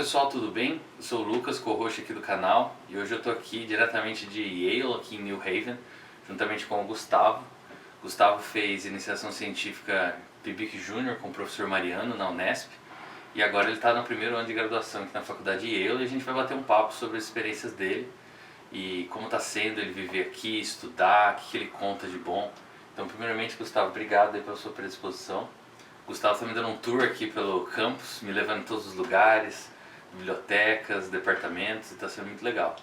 pessoal, tudo bem? Eu sou o Lucas, co-host aqui do canal, e hoje eu estou aqui diretamente de Yale, aqui em New Haven, juntamente com o Gustavo. Gustavo fez iniciação científica PIBIC Júnior com o professor Mariano na Unesp, e agora ele está no primeiro ano de graduação aqui na faculdade de Yale, e a gente vai bater um papo sobre as experiências dele e como está sendo ele viver aqui, estudar, o que ele conta de bom. Então, primeiramente, Gustavo, obrigado aí pela sua predisposição. Gustavo está me dando um tour aqui pelo campus, me levando em todos os lugares, bibliotecas, departamentos, e está sendo muito legal.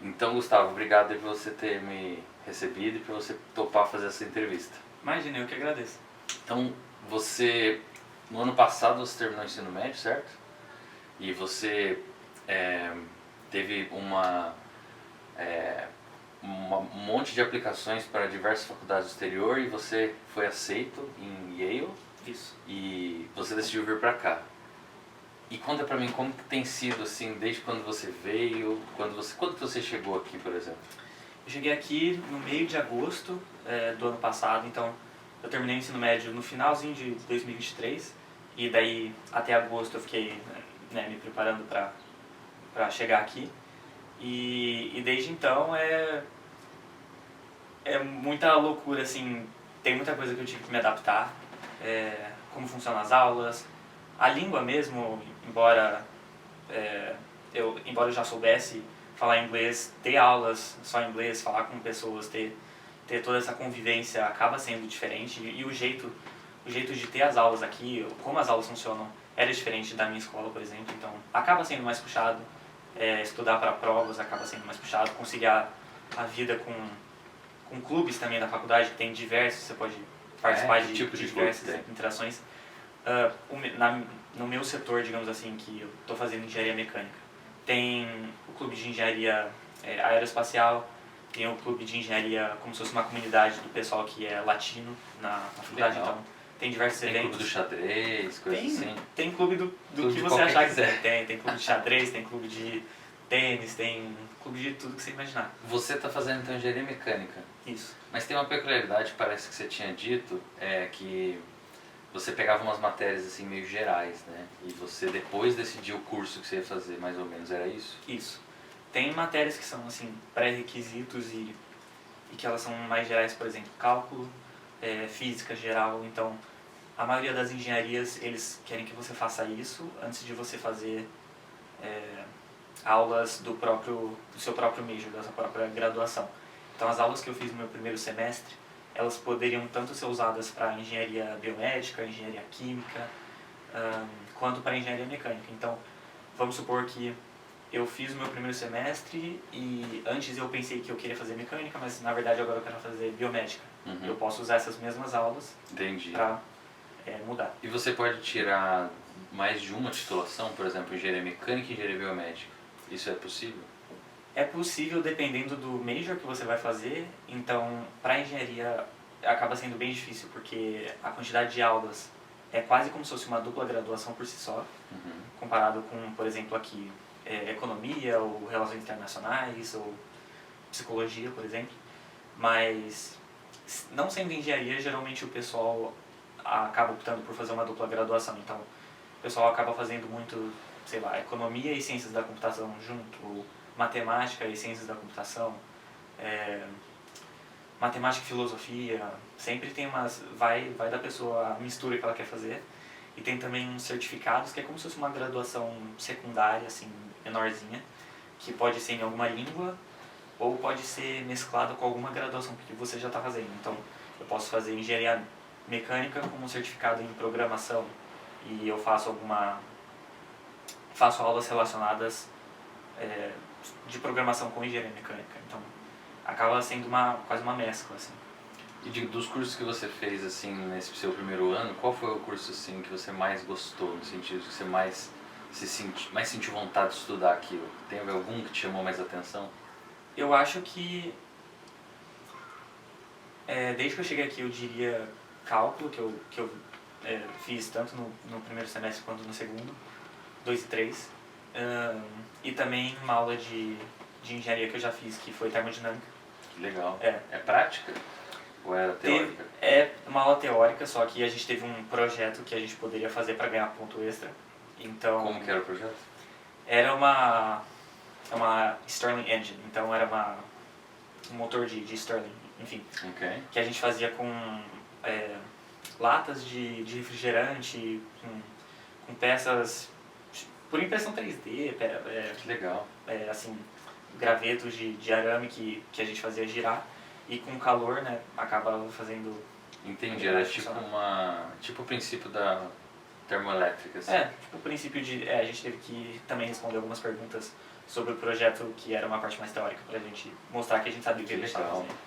Então, Gustavo, obrigado aí por você ter me recebido e por você topar fazer essa entrevista. Imagina, eu que agradeço. Então, você, no ano passado você terminou o ensino médio, certo? E você teve um monte de aplicações para diversas faculdades do exterior e você foi aceito em Yale. Isso. E você decidiu vir pra cá. E conta pra mim como que tem sido assim, desde quando você veio, quando que você chegou aqui, por exemplo? Eu cheguei aqui no meio de agosto do ano passado, então eu terminei o ensino médio no finalzinho de 2023 e daí até agosto eu fiquei me preparando pra chegar aqui. E desde então é muita loucura, assim, tem muita coisa que eu tive que me adaptar. Como funcionam as aulas, a língua mesmo, embora eu já soubesse falar inglês, ter aulas só em inglês, falar com pessoas, ter toda essa convivência acaba sendo diferente e o jeito de ter as aulas aqui, como as aulas funcionam, era diferente da minha escola, por exemplo, então acaba sendo mais puxado, estudar para provas acaba sendo mais puxado, conciliar a vida com clubes também da faculdade, que tem diversos, você pode participar de diversas interações. No meu setor, digamos assim, que eu estou fazendo engenharia mecânica, tem o clube de engenharia aeroespacial, tem o clube de engenharia como se fosse uma comunidade do pessoal que é latino na faculdade, então tem diversos eventos. Tem clube do xadrez, coisas assim? Tem clube do que você achar que quiser. Tem clube de xadrez, tem clube de tênis, tem clube de tudo que você imaginar. Você está fazendo então engenharia mecânica? Isso. Mas tem uma peculiaridade, parece que você tinha dito, que você pegava umas matérias assim meio gerais, né? E você depois decidiu o curso que você ia fazer, mais ou menos, era isso? Isso. Tem matérias que são assim pré-requisitos e que elas são mais gerais, por exemplo, cálculo, física geral. Então, a maioria das engenharias, eles querem que você faça isso antes de você fazer aulas do seu próprio major, da sua própria graduação. Então, as aulas que eu fiz no meu primeiro semestre, elas poderiam tanto ser usadas para engenharia biomédica, engenharia química, quanto para engenharia mecânica. Então, vamos supor que eu fiz o meu primeiro semestre e antes eu pensei que eu queria fazer mecânica, mas na verdade agora eu quero fazer biomédica. Uhum. Eu posso usar essas mesmas aulas para mudar. E você pode tirar mais de uma titulação, por exemplo, engenharia mecânica e engenharia biomédica? Isso é possível? É possível dependendo do major que você vai fazer, então para engenharia acaba sendo bem difícil porque a quantidade de aulas é quase como se fosse uma dupla graduação por si só, comparado com, por exemplo, aqui economia ou relações internacionais ou psicologia, por exemplo. Mas não sendo engenharia, geralmente o pessoal acaba optando por fazer uma dupla graduação, então o pessoal acaba fazendo muito, sei lá, economia e ciências da computação junto, ou matemática e ciências da computação, matemática e filosofia, sempre tem vai da pessoa a mistura que ela quer fazer. E tem também uns certificados, que é como se fosse uma graduação secundária, assim, menorzinha, que pode ser em alguma língua ou pode ser mesclado com alguma graduação que você já está fazendo. Então, eu posso fazer engenharia mecânica com um certificado em programação e eu faço aulas relacionadas de programação com engenharia mecânica. Então, acaba sendo quase uma mescla, assim. E dos cursos que você fez assim nesse seu primeiro ano, qual foi o curso assim que você mais gostou, no sentido que você mais sentiu vontade de estudar aquilo? Tem algum que te chamou mais atenção? Eu acho que desde que eu cheguei aqui eu diria cálculo, que eu fiz tanto no primeiro semestre quanto no segundo, 2 e 3, e também uma aula de engenharia que eu já fiz, que foi termodinâmica. Legal. É prática? Ou era teórica? É uma aula teórica, só que a gente teve um projeto que a gente poderia fazer para ganhar ponto extra. Então, como que era o projeto? Era uma Stirling Engine, então era um motor de Stirling, enfim, Ok. que a gente fazia com latas de refrigerante, com peças por impressão 3D, Que legal. assim, gravetos de arame que a gente fazia girar, e com calor, né, acaba fazendo... Entendi, era tipo o princípio da termoelétrica, assim. Tipo o princípio de... a gente teve que também responder algumas perguntas sobre o projeto, que era uma parte mais teórica, pra gente mostrar que a gente sabia o que a gente estava fazendo.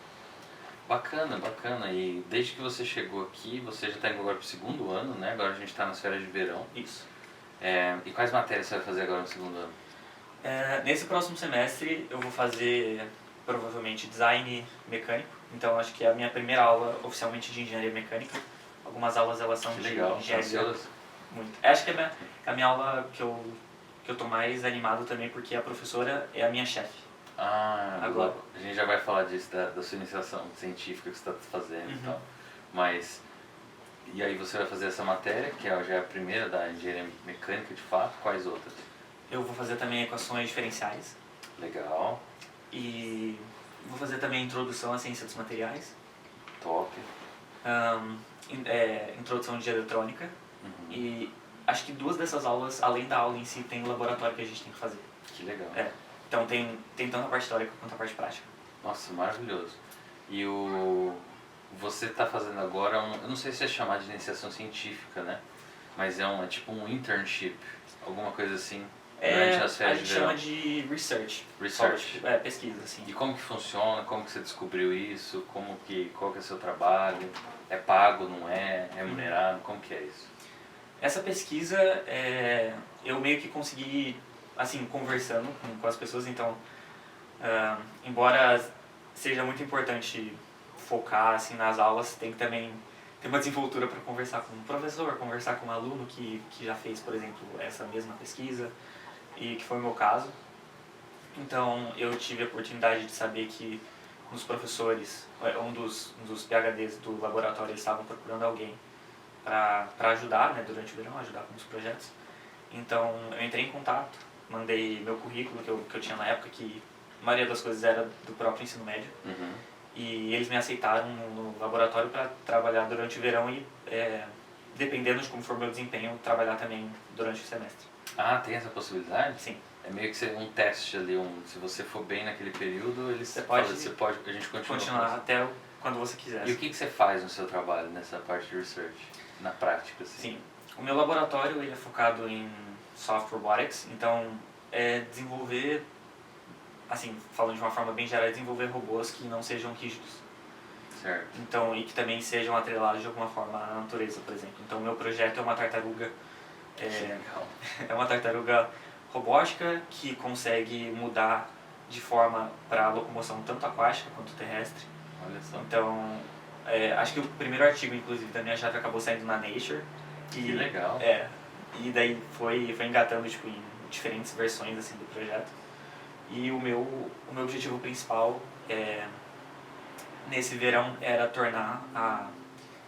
Bacana, bacana. E desde que você chegou aqui, você já está indo agora pro segundo ano, né? Agora a gente está nas férias de verão. Isso. E quais matérias você vai fazer agora no segundo ano? Nesse próximo semestre eu vou fazer provavelmente design mecânico, então acho que é a minha primeira aula oficialmente de engenharia mecânica. Algumas aulas elas são Que de legal, engenharia. Muito. Acho que é a minha aula que eu tô mais animado também, porque a professora é a minha chefe. Agora a gente já vai falar disso, da sua iniciação científica que você está fazendo e tal. Mas, e aí você vai fazer essa matéria, que já é a primeira da engenharia mecânica de fato, quais outras? Eu vou fazer também equações diferenciais. Legal. E vou fazer também introdução à ciência dos materiais. Top. Introdução de eletrônica. E acho que 2 dessas aulas, além da aula em si, tem o laboratório que a gente tem que fazer. Que legal. Então tem tanto a parte teórica quanto a parte prática. Nossa, maravilhoso. E você está fazendo agora, eu não sei se é chamado de iniciação científica, né? Mas é tipo um internship, alguma coisa assim, durante as férias de verão. A gente chama de research. Research. Pesquisa, assim. E como que funciona? Como que você descobriu isso? Qual que é o seu trabalho? É pago, não é? É remunerado? Como que é isso? Essa pesquisa, eu meio que consegui, assim, conversando com as pessoas, então, embora seja muito importante focar, assim, nas aulas, tem que também ter uma desenvoltura para conversar com um professor, conversar com um aluno que já fez, por exemplo, essa mesma pesquisa, e que foi o meu caso. Então, eu tive a oportunidade de saber que os professores, um dos PhDs do laboratório, eles estavam procurando alguém para ajudar, né, durante o verão, ajudar com os projetos. Então, eu entrei em contato, mandei meu currículo que eu tinha na época, que a maioria das coisas era do próprio ensino médio. E eles me aceitaram no laboratório para trabalhar durante o verão e, dependendo de como for meu desempenho, trabalhar também durante o semestre. Tem essa possibilidade? Sim. É meio que um teste ali, se você for bem naquele período, a gente continuar até quando você quiser. E o que você faz no seu trabalho, nessa parte de research, na prática? Assim? Sim. O meu laboratório ele é focado em soft robotics, então é desenvolver, assim, falando de uma forma bem geral, é desenvolver robôs que não sejam rígidos. Certo. Então, e que também sejam atrelados de alguma forma à natureza, por exemplo. Então, o meu projeto é uma tartaruga. É uma tartaruga robótica que consegue mudar de forma para locomoção tanto aquática quanto terrestre. Olha só. Então, acho que o primeiro artigo, inclusive, da minha chave acabou saindo na Nature. Que legal. E daí foi engatando tipo, em diferentes versões assim, do projeto. E o meu objetivo principal nesse verão era tornar a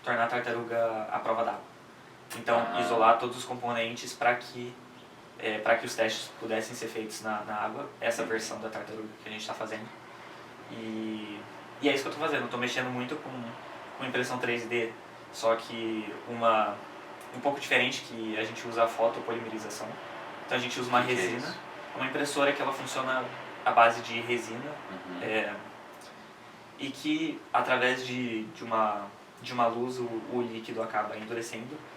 tartaruga à prova d'água. Então, isolar todos os componentes para que os testes pudessem ser feitos na água, essa versão da tartaruga que a gente está fazendo. E é isso que eu estou fazendo. Eu estou mexendo muito com impressão 3D, só que um pouco diferente, que a gente usa a fotopolimerização. Então a gente usa uma resina, uma impressora que ela funciona à base de resina, e que através de uma luz o líquido acaba endurecendo.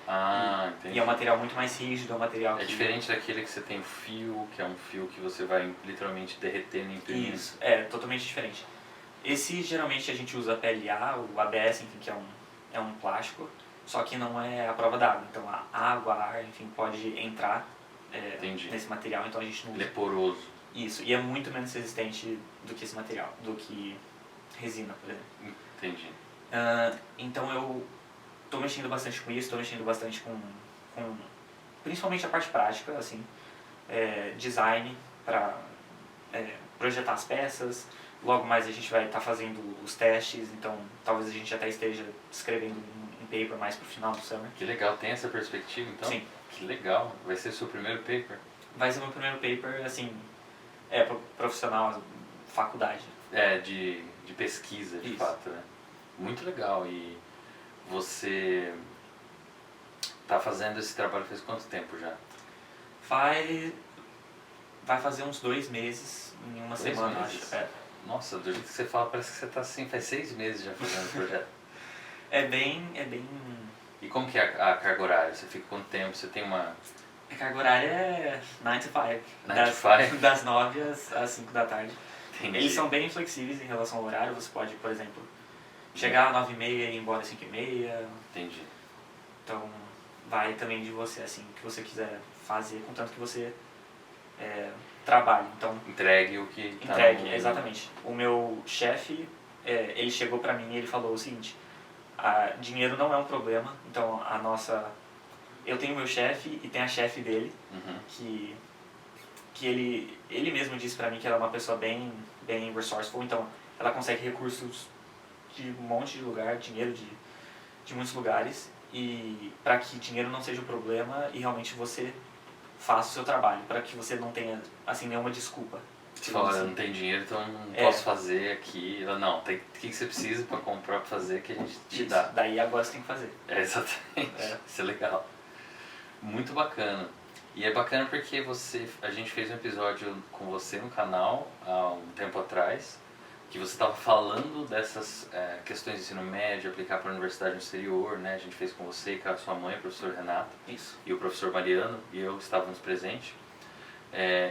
Entendi. E é um material muito mais rígido, é um material que... diferente daquele que você tem o fio, que é um fio que você vai literalmente derretendo e imprimindo. Isso, é totalmente diferente. Esse geralmente a gente usa PLA, o ABS, enfim, que é um plástico, só que não é a prova d'água. Então a água, ar, enfim, pode entrar nesse material, então a gente não usa. Ele é poroso. Isso, e é muito menos resistente do que esse material, do que resina, por exemplo. Entendi. Então eu estou mexendo bastante com isso, estou mexendo bastante com principalmente a parte prática, assim, design para projetar as peças. Logo mais a gente vai estar fazendo os testes, então talvez a gente já até esteja escrevendo um paper mais pro final do summer. Que legal, tem essa perspectiva então? Sim. Que legal, vai ser o seu primeiro paper? Vai ser meu primeiro paper, assim, profissional, faculdade. De pesquisa, de Isso. fato, né? Muito legal. E você tá fazendo esse trabalho faz quanto tempo já? Vai fazer uns 2 meses, em uma 2 semana, meses? acho. Nossa, do jeito que você fala, parece que você tá assim, faz 6 meses já fazendo o projeto. É bem... E como que é a carga horária? Você fica quanto tempo? Você tem uma... A carga horária é 9 to 5. 9 to 5? Das 9 às 5 da tarde. Entendi. Eles são bem flexíveis em relação ao horário. Você pode, por exemplo, chegar às 9h30 e ir embora às 5h30. Entendi. Então, vai também de você, assim, o que você quiser fazer, contanto que você trabalhe. Então, Entregue o que tá entregue, no... exatamente. O meu chefe, ele chegou pra mim e ele falou o seguinte: dinheiro não é um problema, então eu tenho meu chefe e tem a chefe dele, Uhum. que ele mesmo disse pra mim que ela é uma pessoa bem resourceful, então ela consegue recursos de um monte de lugar, dinheiro de muitos lugares, e para que dinheiro não seja o problema e realmente você faça o seu trabalho, para que você não tenha assim nenhuma desculpa. Você fala, assim, não tem dinheiro, então não posso fazer aqui. Ela, não, tem o que você precisa para comprar, para fazer, que a gente te dá. Daí agora você tem que fazer. Exatamente. Isso é legal. Muito bacana. E é bacana porque a gente fez um episódio com você no canal há um tempo atrás, que você estava falando dessas questões de ensino médio, aplicar para a universidade no exterior, né? A gente fez com você e com a sua mãe, o professor Renato, Isso. e o professor Mariano, e eu estávamos presentes.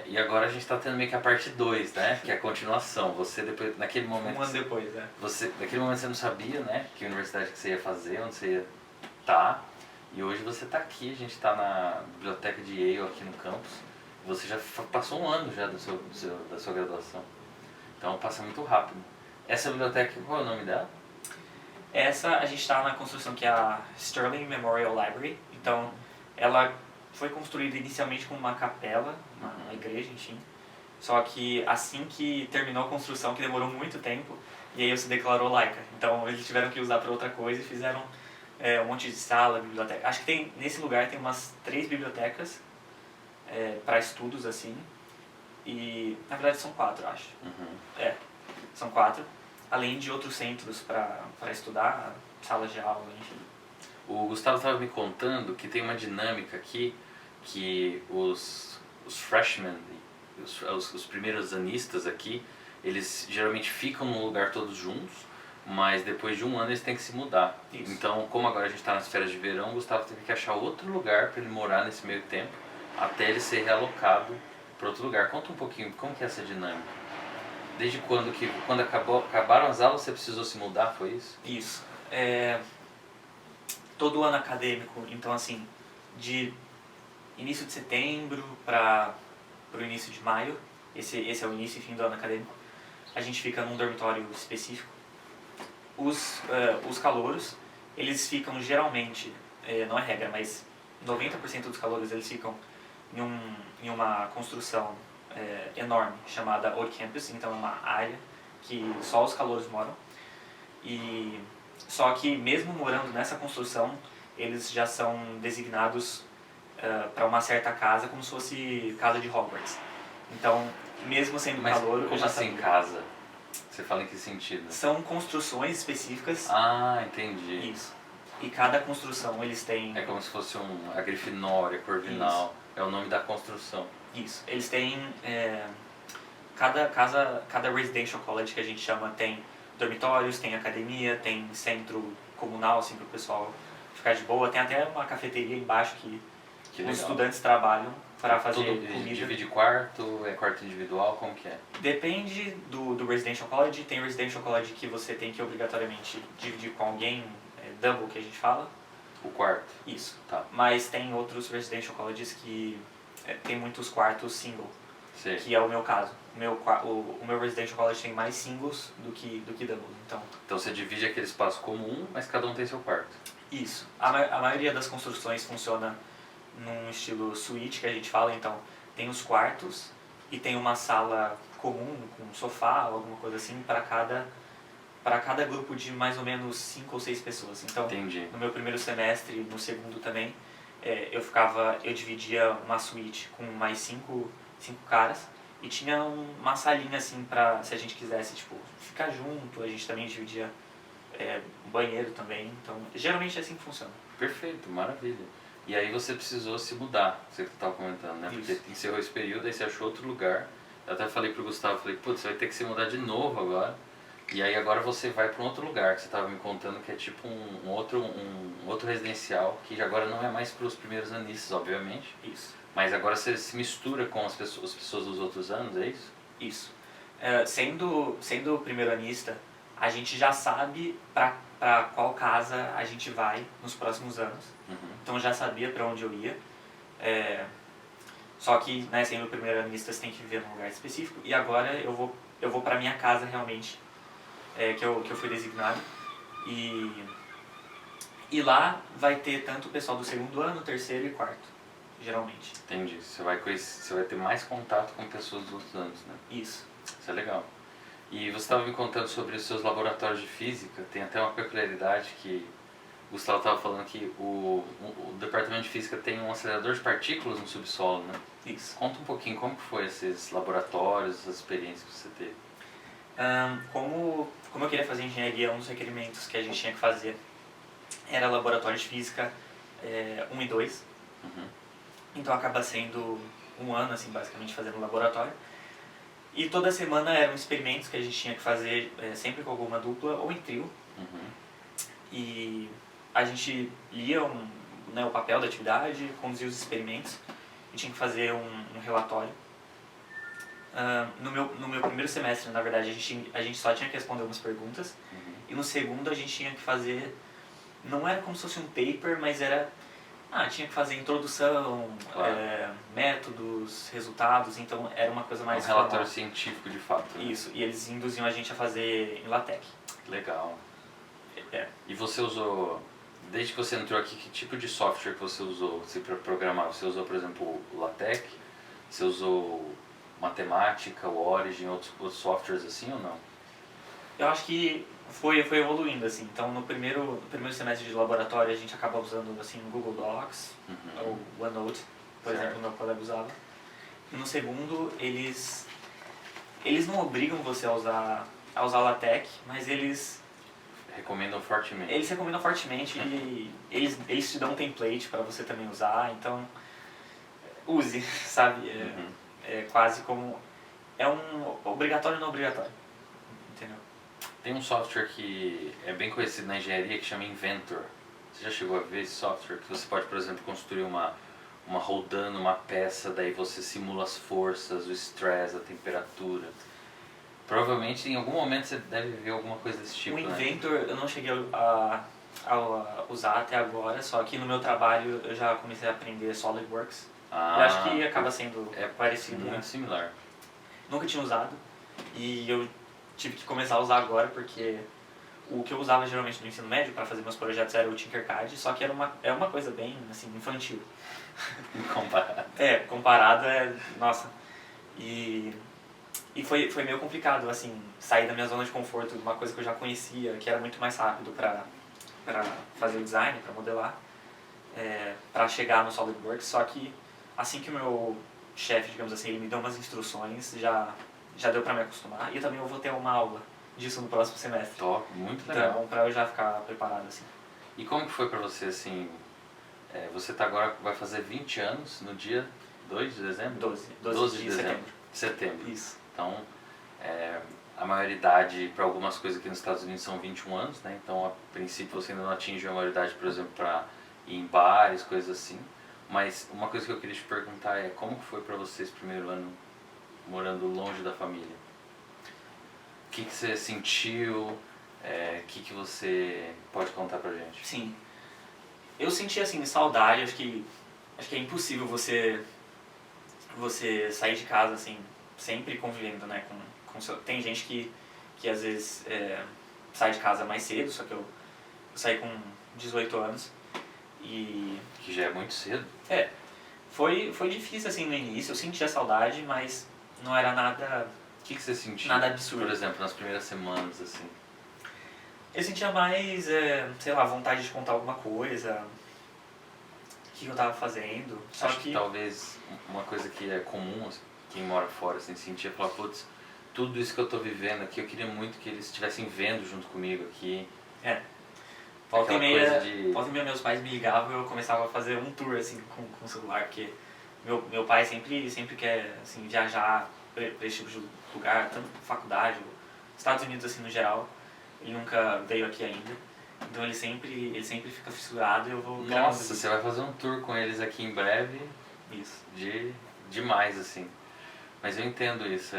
E agora a gente está tendo meio que a parte 2, né? Que é a continuação. Você depois, naquele momento... Um ano depois, né? Naquele momento você não sabia, né? Que universidade que você ia fazer, onde você ia estar. E hoje você está aqui, a gente está na biblioteca de Yale aqui no campus. Você já passou um ano já da sua graduação. Então passa muito rápido. Essa biblioteca, qual é o nome dela? Essa a gente está na construção que é a Sterling Memorial Library. Então ela foi construída inicialmente como uma capela, uma igreja, enfim. Só que assim que terminou a construção, que demorou muito tempo, e aí se declarou laica. Então eles tiveram que usar para outra coisa e fizeram um monte de sala, biblioteca. Acho que nesse lugar tem umas 3 bibliotecas para estudos assim. E na verdade são 4, acho. Uhum. São 4. Além de outros centros para estudar, salas de aula, enfim. O Gustavo estava me contando que tem uma dinâmica aqui que os freshmen, os primeiros anistas aqui, eles geralmente ficam num lugar todos juntos, mas depois de um ano eles têm que se mudar. Isso. Então, como agora a gente está nas férias de verão, o Gustavo teve que achar outro lugar para ele morar nesse meio tempo, até ele ser realocado para outro lugar. Conta um pouquinho como que é essa dinâmica. Desde quando acabaram as aulas você precisou se mudar, foi isso? Isso. Todo ano acadêmico, então assim, de início de setembro para o início de maio, esse é o início e fim do ano acadêmico, a gente fica num dormitório específico. Os calouros, eles ficam geralmente, não é regra, mas 90% dos calouros eles ficam em uma construção enorme chamada Old Campus, então é uma área que só os calouros moram. Só que mesmo morando nessa construção, eles já são designados para uma certa casa, como se fosse casa de Hogwarts. Então, mesmo sendo calouro... Como assim casa? Você fala em que sentido? São construções específicas. Ah, entendi. Isso. E cada construção eles têm... É como se fosse a Grifinória, Corvinal. Isso. É o nome da construção. Isso. Eles têm... Cada residential college que a gente chama tem dormitórios, tem academia, tem centro comunal, assim, para o pessoal ficar de boa. Tem até uma cafeteria embaixo que os estudantes trabalham para fazer comida. Divide quarto, é quarto individual, como que é? Depende do residential college. Tem residential college que você tem que obrigatoriamente dividir com alguém, double que a gente fala. O quarto? Isso. Tá. Mas tem outros residential colleges que tem muitos quartos single. Sim. Que é o meu caso. O meu residential college tem mais singles do que double. Então você divide aquele espaço comum, mas cada um tem seu quarto. Isso. A maioria das construções funciona num estilo suíte, que a gente fala. Então tem os quartos e tem uma sala comum com um sofá ou alguma coisa assim para cada grupo de mais ou menos 5 ou 6 pessoas. Então, entendi. No meu primeiro semestre, no segundo também, eu dividia uma suíte com mais cinco caras e tinha uma salinha assim pra, se a gente quisesse, tipo, ficar junto, a gente também dividia um banheiro também, então geralmente é assim que funciona. Perfeito, maravilha. E aí você precisou se mudar, você que estava comentando, né? Isso. Porque encerrou esse período, aí você achou outro lugar. Eu até falei pro Gustavo, falei, putz, você vai ter que se mudar de novo agora. E aí agora você vai para um outro lugar que você estava me contando, que é tipo um outro residencial, que agora não é mais para os primeiros anistas, obviamente. Isso. Mas agora você se mistura com as pessoas dos outros anos, é isso? Isso. Sendo primeiro anista, a gente já sabe para qual casa a gente vai nos próximos anos. Uhum. Então eu já sabia para onde eu ia. Só que, né, sendo primeiro anista, você tem que viver num lugar específico. E agora eu vou para minha casa realmente, que eu fui designado. E lá vai ter tanto o pessoal do segundo ano, terceiro e quarto, geralmente. Entendi. Você vai ter mais contato com pessoas dos outros anos, né? Isso. Isso é legal. E você estava me contando sobre os seus laboratórios de física. Tem até uma peculiaridade que o Gustavo estava falando que o departamento de física tem um acelerador de partículas no subsolo, né? Isso. Conta um pouquinho como que foi esses laboratórios, essas experiências que você teve. Como eu queria fazer engenharia, um dos requerimentos que a gente tinha que fazer era laboratório de física 1 e 2. Uhum. Então acaba sendo um ano, assim, basicamente, fazendo laboratório. E toda semana eram experimentos que a gente tinha que fazer sempre com alguma dupla ou em trio. Uhum. E a gente lia o papel da atividade, conduzia os experimentos e tinha que fazer um relatório. No meu primeiro semestre, na verdade, a gente só tinha que responder umas perguntas. Uhum. E no segundo a gente tinha que fazer, não era como se fosse um paper, mas era, tinha que fazer introdução, Claro. métodos, resultados, então era uma coisa mais Um relatório formal. científico de fato. Né? Isso, e eles induziam a gente a fazer em LaTeX. Legal. É. E você usou, desde que você entrou aqui, que tipo de software que você usou para programar? Você usou, por exemplo, o LaTeX? Você usou Matemática, o Origin, outros softwares assim ou não? Eu acho que foi evoluindo, assim. Então, no primeiro semestre de laboratório, a gente acaba usando, assim, o Google Docs, ou OneNote, por Certo. exemplo, o meu colega usava. E no segundo, eles não obrigam você a usar LaTeX, mas eles Recomendam fortemente. recomendam fortemente e eles te dão um template para você também usar, então use, sabe? É quase como... É um obrigatório ou não obrigatório, entendeu? Tem um software que é bem conhecido na engenharia que chama Inventor. Você já chegou a ver esse software? Que você pode, por exemplo, construir uma rodando uma peça, daí você simula as forças, o estresse, a temperatura. Provavelmente em algum momento você deve ver alguma coisa desse tipo, O né? Inventor eu não cheguei a usar até agora, só que no meu trabalho eu já comecei a aprender SolidWorks. Eu acho que acaba sendo parecido, muito né? similar. Nunca tinha usado e eu tive que começar a usar agora porque o que eu usava geralmente no ensino médio para fazer meus projetos era o Tinkercad, só que é uma coisa bem assim, infantil. Comparado. Comparado nossa. E foi meio complicado, assim, sair da minha zona de conforto, uma coisa que eu já conhecia, que era muito mais rápido para fazer o design, para modelar, para chegar no SolidWorks, só que assim que o meu chefe, digamos assim, ele me deu umas instruções, já deu para me acostumar, e também eu vou ter uma aula disso no próximo semestre. Top, muito legal. Então, para eu já ficar preparado, assim. E como que foi pra você, assim, você tá agora, vai fazer 20 anos no dia 2 de dezembro? 12 de Setembro. Isso. Então, a maioridade para algumas coisas aqui nos Estados Unidos são 21 anos, né? Então, a princípio, você ainda não atinge a maioridade, por exemplo, para ir em bares, coisas assim. Mas uma coisa que eu queria te perguntar é como que foi para você esse primeiro ano morando longe da família? O que você sentiu? O que você pode contar pra gente? Sim. Eu senti, assim, saudade, acho que é impossível você sair de casa, assim, sempre convivendo, né, com seu... Tem gente que às vezes sai de casa mais cedo, só que eu saí com 18 anos e... Que já é muito cedo. Foi difícil, assim, no início, eu sentia saudade, mas não era nada... O que você sentiu? Nada absurdo. Por exemplo, nas primeiras semanas, assim. Eu sentia mais, sei lá, vontade de contar alguma coisa, que eu tava fazendo. Só Acho que talvez uma coisa que é comum, assim, quem mora fora, assim, sentir é falar, putz, tudo isso que eu tô vivendo aqui, eu queria muito que eles estivessem vendo junto comigo aqui. Volta e Aquela meia meus pais me ligavam e eu começava a fazer um tour assim com o celular, porque meu pai sempre quer assim, viajar pra esse tipo de lugar, tanto faculdade, ou Estados Unidos assim no geral. Ele nunca veio aqui ainda. Então ele sempre fica fissurado e eu vou gravando. Nossa, você vai fazer um tour com eles aqui em breve. Isso. Demais, assim. Mas eu entendo isso,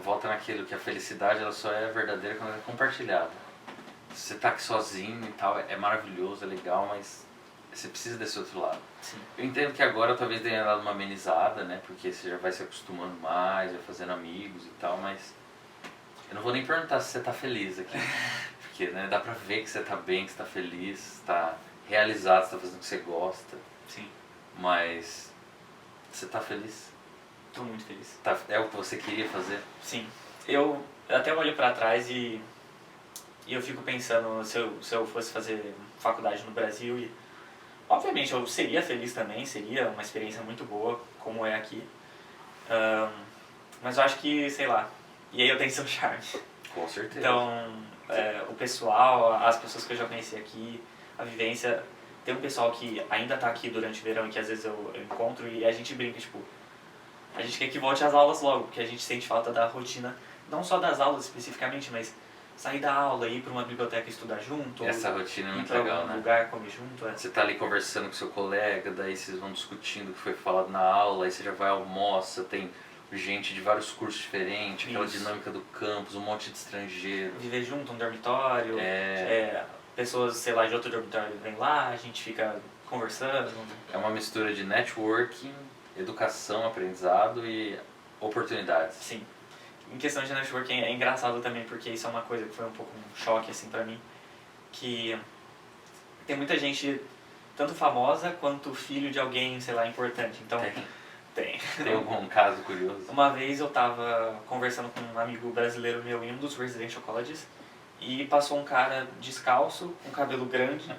volta naquilo que a felicidade ela só é verdadeira quando ela é compartilhada. Se você tá aqui sozinho e tal, é maravilhoso, é legal, mas você precisa desse outro lado. Sim. Eu entendo que agora talvez tenha dado uma amenizada, né? Porque você já vai se acostumando mais, vai fazendo amigos e tal, mas eu não vou nem perguntar se você tá feliz aqui. Porque, né, dá pra ver que você tá bem, que você tá feliz, tá realizado, você tá fazendo o que você gosta. Sim. Mas você tá feliz? Tô muito feliz. É o que você queria fazer? Sim. Eu até olho pra trás e eu fico pensando se eu fosse fazer faculdade no Brasil e obviamente eu seria feliz também, seria uma experiência muito boa, como é aqui. Mas eu acho que, sei lá, e aí eu tenho seu charme. Com certeza. Então, o pessoal, as pessoas que eu já conheci aqui, a vivência, tem um pessoal que ainda tá aqui durante o verão e que às vezes eu encontro e a gente brinca, tipo, a gente quer que volte às aulas logo, porque a gente sente falta da rotina, não só das aulas especificamente, mas sair da aula, ir pra uma biblioteca estudar junto. Essa rotina é ir muito pra legal, algum né? lugar, comer junto. Você tá ali conversando com seu colega, daí vocês vão discutindo o que foi falado na aula, aí você já vai almoça, tem gente de vários cursos diferentes, aquela Isso. dinâmica do campus, um monte de estrangeiro. Viver junto, um dormitório, pessoas, sei lá, de outro dormitório vêm lá, a gente fica conversando. É uma mistura de networking, educação, aprendizado e oportunidades. Sim. Em questão de networking é engraçado também, porque isso é uma coisa que foi um pouco um choque assim pra mim, que tem muita gente, tanto famosa quanto filho de alguém, sei lá, importante. Então, tem. Tem algum caso curioso? Uma vez eu tava conversando com um amigo brasileiro meu em um dos residential colleges e passou um cara descalço, com cabelo grande,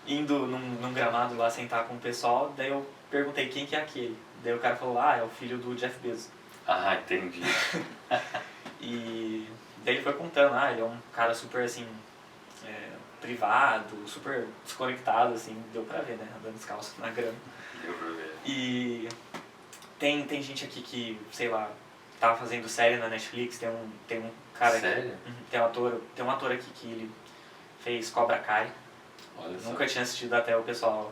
indo num gramado lá sentar com o pessoal. Daí eu perguntei quem que é aquele. Daí o cara falou, é o filho do Jeff Bezos. Ah, entendi. E daí ele foi contando, ele é um cara super assim, privado, super desconectado, assim, deu pra ver, né, andando descalço na grama. Deu pra ver. E tem gente aqui que, sei lá, tá fazendo série na Netflix, tem um cara Sério? aqui, tem um ator aqui que ele fez Cobra Kai. Olha só. Nunca tinha assistido até o pessoal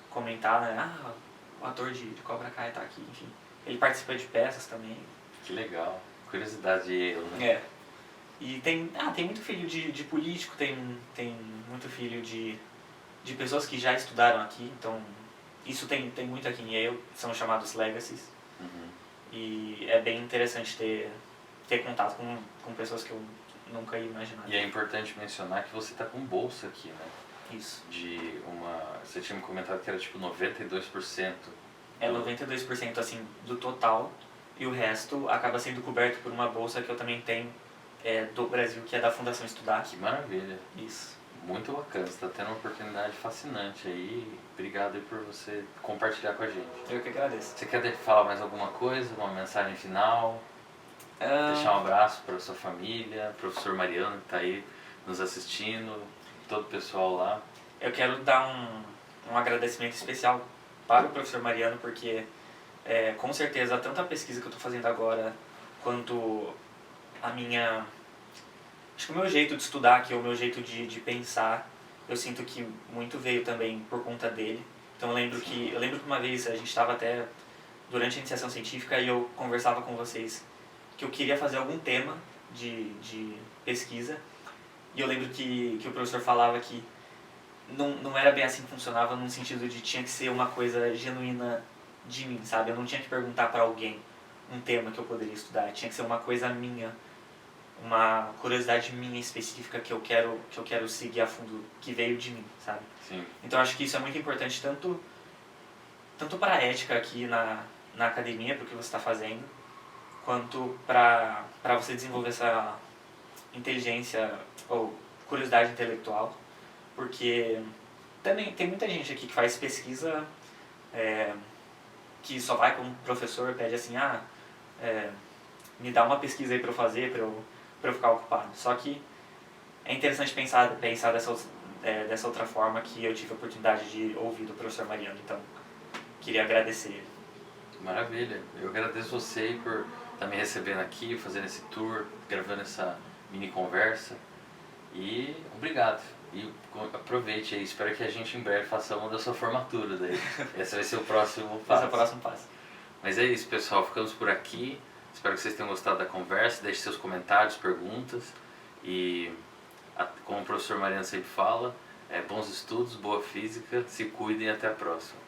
comentar, né, o ator de Cobra Kai tá aqui, enfim. Ele participa de peças também. Que legal. Curiosidade de eu, né? E tem muito filho de político, tem muito filho de pessoas que já estudaram aqui, então isso tem muito aqui em Yale, são chamados legacies. Uhum. E é bem interessante ter contato com pessoas que eu nunca ia imaginar. E é importante mencionar que você tá com bolsa aqui, né? Isso. Você tinha me comentado que era tipo 92%. É 92% assim do total e o resto acaba sendo coberto por uma bolsa que eu também tenho do Brasil, que é da Fundação Estudar. Que maravilha. Isso. Muito bacana, você está tendo uma oportunidade fascinante aí. Obrigado aí por você compartilhar com a gente. Eu que agradeço. Você quer falar mais alguma coisa, uma mensagem final? Deixar um abraço para sua família, professor Mariano que está aí nos assistindo, todo o pessoal lá. Eu quero dar um agradecimento especial para o professor Mariano, porque com certeza tanto a pesquisa que eu estou fazendo agora, quanto acho que o meu jeito de estudar aqui, o meu jeito de pensar, eu sinto que muito veio também por conta dele. Então eu lembro que uma vez a gente estava até durante a iniciação científica e eu conversava com vocês que eu queria fazer algum tema de pesquisa, e eu lembro que o professor falava que não era bem assim que funcionava, no sentido de tinha que ser uma coisa genuína de mim, sabe? Eu não tinha que perguntar para alguém um tema que eu poderia estudar, tinha que ser uma coisa minha, uma curiosidade minha específica que eu quero seguir a fundo, que veio de mim, sabe? Sim. Então acho que isso é muito importante tanto para a ética aqui na academia, para o que você está fazendo, quanto para você desenvolver essa inteligência ou curiosidade intelectual, porque tem muita gente aqui que faz pesquisa que só vai com o professor e pede assim, me dá uma pesquisa aí para eu fazer, para eu ficar ocupado. Só que é interessante pensar dessa outra forma que eu tive a oportunidade de ouvir do professor Mariano. Então, queria agradecer ele. Maravilha. Eu agradeço você por estar me recebendo aqui, fazendo esse tour, gravando essa mini conversa. E obrigado. E aproveite aí. Espero que a gente em breve faça uma da sua formatura daí. Esse vai ser o próximo passo. Esse é o próximo passo. Mas é isso, pessoal. Ficamos por aqui. Espero que vocês tenham gostado da conversa. Deixe seus comentários, perguntas. E, como o professor Mariano sempre fala, bons estudos, boa física, se cuidem e até a próxima.